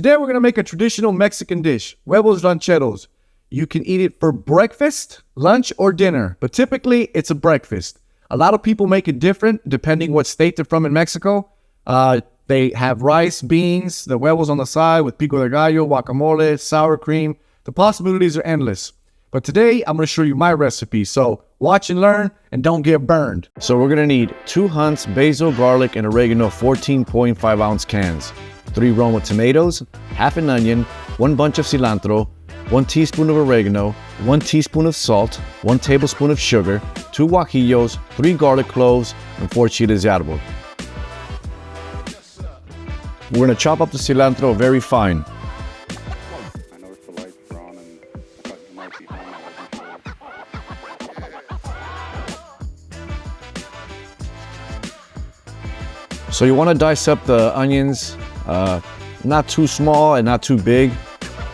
Today we're going to make a traditional Mexican dish, Huevos Rancheros. You can eat it for breakfast, lunch, or dinner, but typically it's a breakfast. A lot of people make it different depending what state they're from in Mexico. They have rice, beans, the huevos on the side with pico de gallo, guacamole, sour cream. The possibilities are endless. But today I'm going to show you my recipe, so watch and learn and don't get burned. So we're going to need 2 hunts basil, garlic, and oregano 14.5 ounce cans, 3 Roma tomatoes, half an onion, 1 bunch of cilantro, 1 teaspoon of oregano, 1 teaspoon of salt, 1 tablespoon of sugar, 2 guajillos, 3 garlic cloves, and 4 chiles de árbol. We're going to chop up the cilantro very fine. So you want to dice up the onions, not too small and not too big.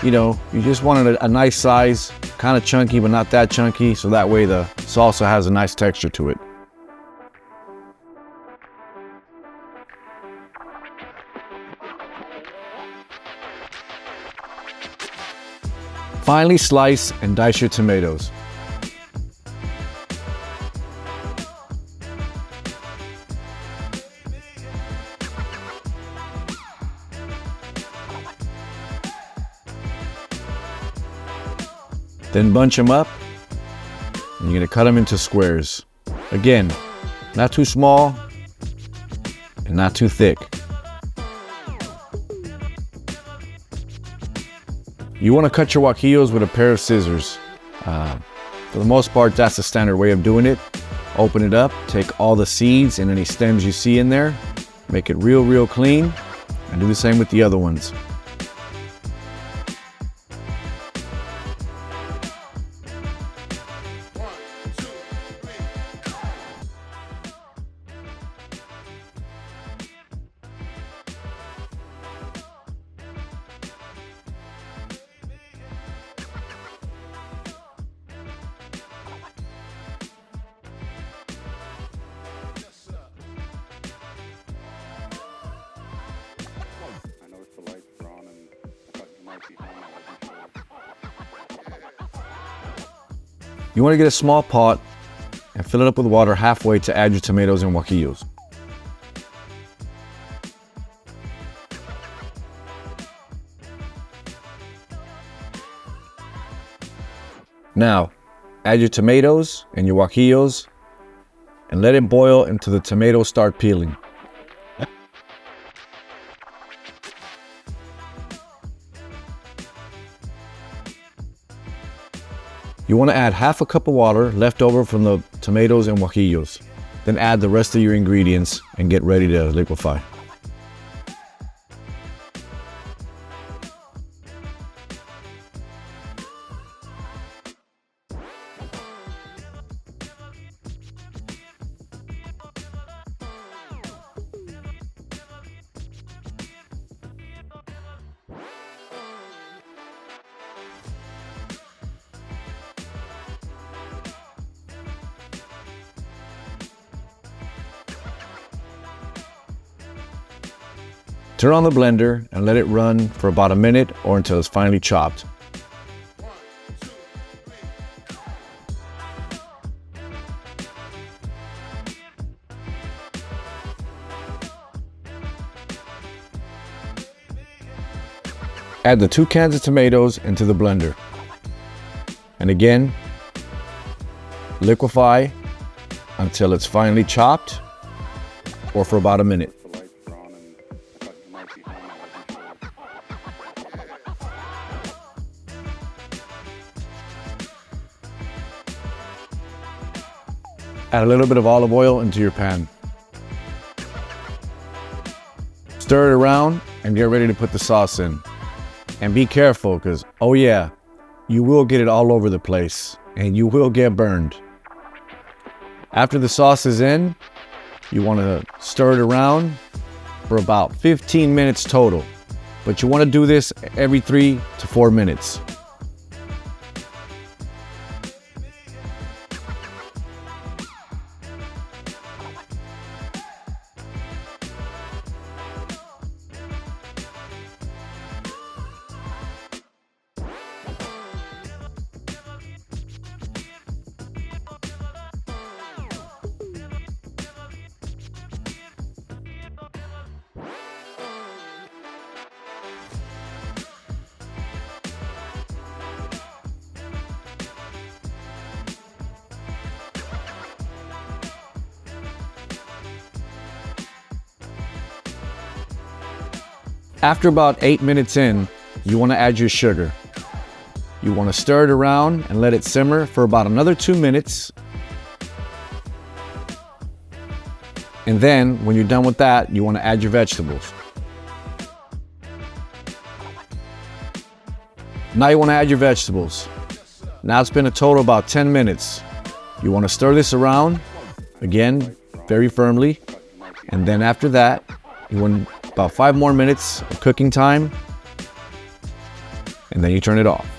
You know, you just want a nice size, kind of chunky, but not that chunky, so that way the salsa has a nice texture to it. Finely slice and dice your tomatoes. Then bunch them up, and you're gonna cut them into squares. Again, not too small and not too thick. You wanna cut your guajillos with a pair of scissors. For the most part, that's the standard way of doing it. Open it up, take all the seeds and any stems you see in there, make it real clean, and do the same with the other ones. You want to get a small pot and fill it up with water halfway to add your tomatoes and guajillos. Now, add your tomatoes and your guajillos and let it boil until the tomatoes start peeling. You want to add half a cup of water left over from the tomatoes and guajillos. Then add the rest of your ingredients and get ready to liquefy. Turn on the blender and let it run for about a minute or until it's finely chopped. Add the 2 cans of tomatoes into the blender. And again, liquefy until it's finely chopped or for about a minute. Add a little bit of olive oil into your pan. Stir it around and get ready to put the sauce in. And be careful because, oh yeah, you will get it all over the place and you will get burned. After the sauce is in, you want to stir it around for about 15 minutes total. But you want to do this every 3 to 4 minutes. After about 8 minutes in, you want to add your sugar. You want to stir it around and let it simmer for about another 2 minutes. And then, when you're done with that, you want to add your vegetables. Now you want to add your vegetables. Now it's been a total about 10 minutes. You want to stir this around, again, very firmly. And then after that, you want about 5 more minutes of cooking time. And then you turn it off.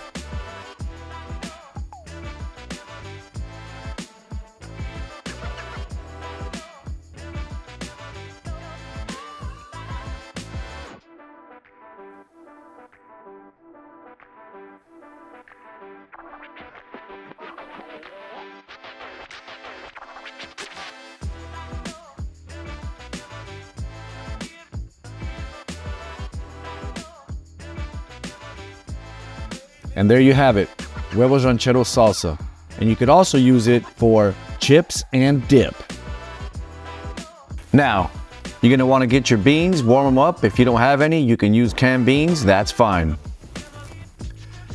And there you have it, Huevos Rancheros salsa. And you could also use it for chips and dip. Now, you're gonna wanna get your beans, warm them up. If you don't have any, you can use canned beans, that's fine.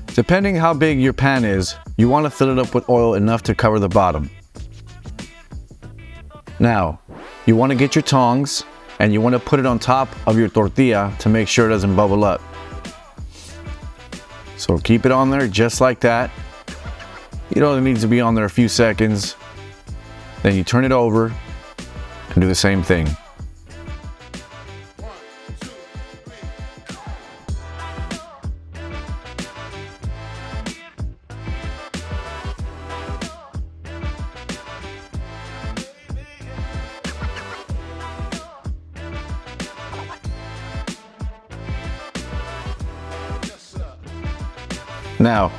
Depending how big your pan is, you wanna fill it up with oil enough to cover the bottom. Now, you wanna get your tongs and you wanna put it on top of your tortilla to make sure it doesn't bubble up. So keep it on there just like that. It only needs to be on there a few seconds. Then you turn it over and do the same thing. Now,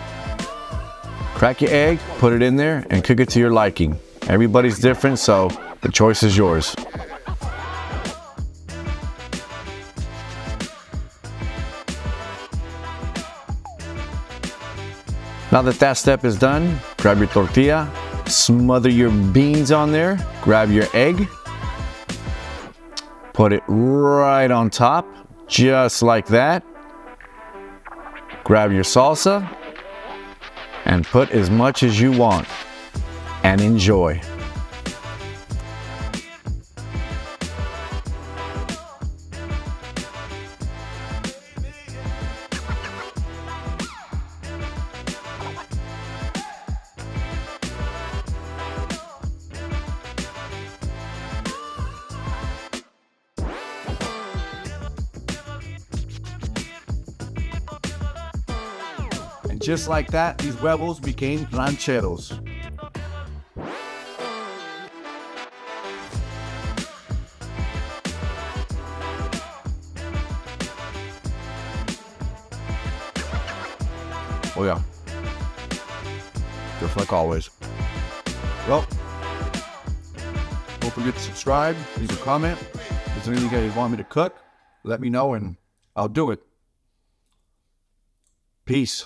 crack your egg, put it in there, and cook it to your liking. Everybody's different, so the choice is yours. Now that that step is done, grab your tortilla, smother your beans on there, grab your egg, put it right on top, just like that. Grab your salsa and put as much as you want and enjoy. And just like that, these huevos became rancheros. Oh yeah, just like always. Well, don't forget to subscribe, leave a comment. If there's anything you guys want me to cook, let me know and I'll do it. Peace.